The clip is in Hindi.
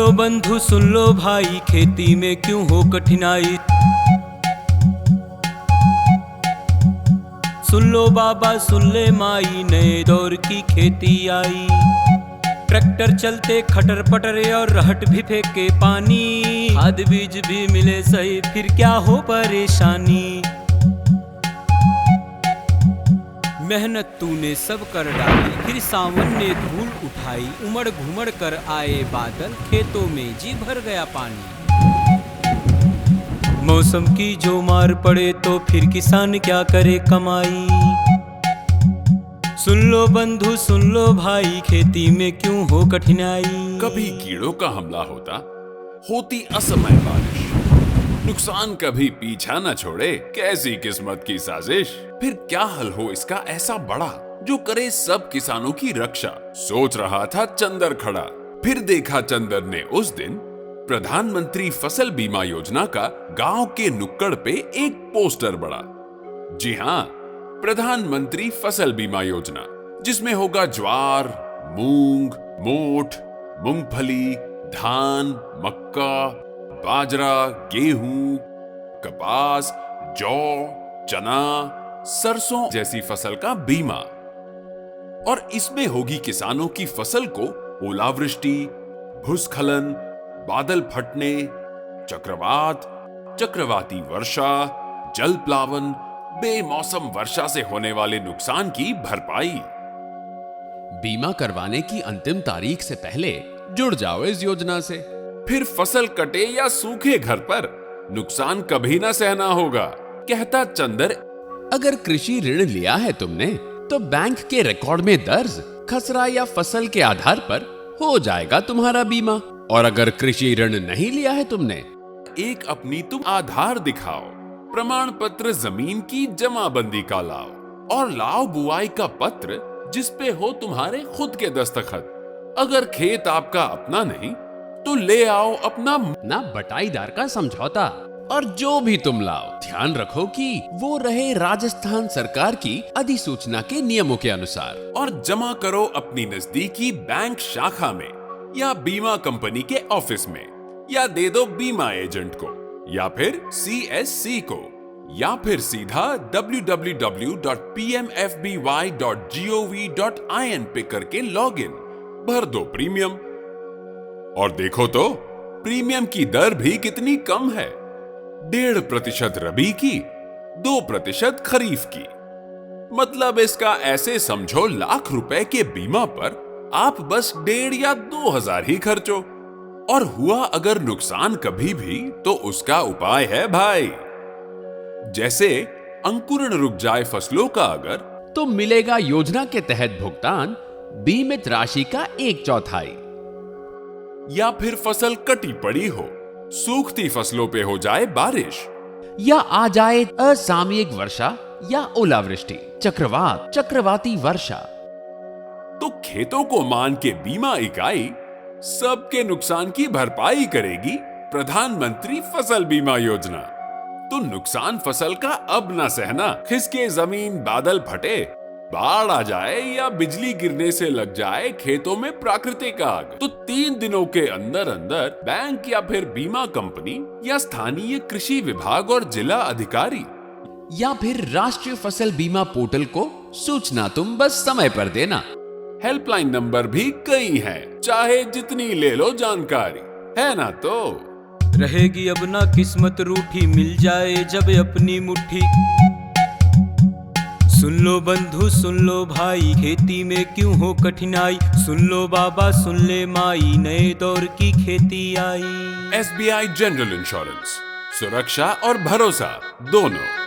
लो बंधु सुन लो भाई, खेती में क्यों हो कठिनाई। सुन लो बाबा सुन ले माई, नए दौर की खेती आई। ट्रैक्टर चलते खटर पटरे और रहट भी फेंके पानी। खाद बीज भी मिले सही, फिर क्या हो परेशानी। मेहनत तूने सब कर डाली, फिर सावन ने धूल उठाई। उमड़ घुमड़ कर आए बादल, खेतों में जी भर गया पानी। मौसम की जो मार पड़े तो फिर किसान क्या करे कमाई। सुन लो बंधु सुन लो भाई, खेती में क्यों हो कठिनाई। कभी कीड़ों का हमला होती असमय बारिश, नुकसान कभी पीछा न छोड़े, कैसी किस्मत की साजिश। फिर क्या हल हो इसका ऐसा बड़ा, जो करे सब किसानों की रक्षा। सोच रहा था चंदर खड़ा, फिर देखा चंदर ने उस दिन प्रधानमंत्री फसल बीमा योजना का गांव के नुक्कड़ पे एक पोस्टर बड़ा। जी हाँ, प्रधानमंत्री फसल बीमा योजना, जिसमें होगा ज्वार, मूंग, मोठ, मूंगफली, धान, मक्का, बाजरा, गेहूं, कपास, जौ, चना, सरसों जैसी फसल का बीमा। और इसमें होगी किसानों की फसल को ओलावृष्टि, भूस्खलन, बादल फटने, चक्रवात, चक्रवाती वर्षा, जल प्लावन, बेमौसम वर्षा से होने वाले नुकसान की भरपाई। बीमा करवाने की अंतिम तारीख से पहले जुड़ जाओ इस योजना से। फिर फसल कटे या सूखे घर पर नुकसान कभी ना सहना होगा, कहता चंदर। अगर कृषि ऋण लिया है तुमने, तो बैंक के रिकॉर्ड में दर्ज खसरा या फसल के आधार पर हो जाएगा तुम्हारा बीमा। और अगर कृषि ऋण नहीं लिया है तुमने, एक अपनी तुम आधार दिखाओ, प्रमाण पत्र जमीन की जमाबंदी का लाओ, और लाओ बुआई का पत्र जिसपे हो तुम्हारे खुद के दस्तखत। अगर खेत आपका अपना नहीं, तो ले आओ अपना ना बटाईदार का समझौता। और जो भी तुम लाओ, ध्यान रखो कि वो रहे राजस्थान सरकार की अधिसूचना के नियमों के अनुसार। और जमा करो अपनी नजदीकी बैंक शाखा में, या बीमा कंपनी के ऑफिस में, या दे दो बीमा एजेंट को, या फिर CSC को, या फिर सीधा www.pmfby.gov.in पे करके लॉगिन, भर दो प्रीमियम। और देखो तो प्रीमियम की दर भी कितनी कम है, 1.5% रबी की, 2% खरीफ की। मतलब इसका ऐसे समझो, लाख रुपए के बीमा पर आप बस 1.5 या 2,000 ही खर्चो। और हुआ अगर नुकसान कभी भी, तो उसका उपाय है भाई। जैसे अंकुरण रुक जाए फसलों का अगर, तो मिलेगा योजना के तहत भुगतान बीमित राशि का 1/4। या फिर फसल कटी पड़ी हो, सूखती फसलों पे हो जाए बारिश, या आ जाए असामयिक वर्षा या ओलावृष्टि, चक्रवात, चक्रवाती वर्षा, तो खेतों को मान के बीमा इकाई सबके नुकसान की भरपाई करेगी प्रधानमंत्री फसल बीमा योजना। तो नुकसान फसल का अब ना सहना, खिसके जमीन, बादल फटे, बाढ़ आ जाए या बिजली गिरने से लग जाए खेतों में प्राकृतिक आग, तो 3 दिनों के अंदर अंदर बैंक या फिर बीमा कंपनी या स्थानीय कृषि विभाग और जिला अधिकारी या फिर राष्ट्रीय फसल बीमा पोर्टल को सूचना तुम बस समय पर देना। हेल्पलाइन नंबर भी कई हैं, चाहे जितनी ले लो जानकारी, है ना। तो रहेगी अब ना किस्मत रूठी, मिल जाए जब अपनी मुट्ठी। सुन लो बंधु सुन लो भाई, खेती में क्यों हो कठिनाई। सुन लो बाबा सुन ले माई, नए दौर की खेती आई। SBI जनरल इंश्योरेंस, सुरक्षा और भरोसा दोनों।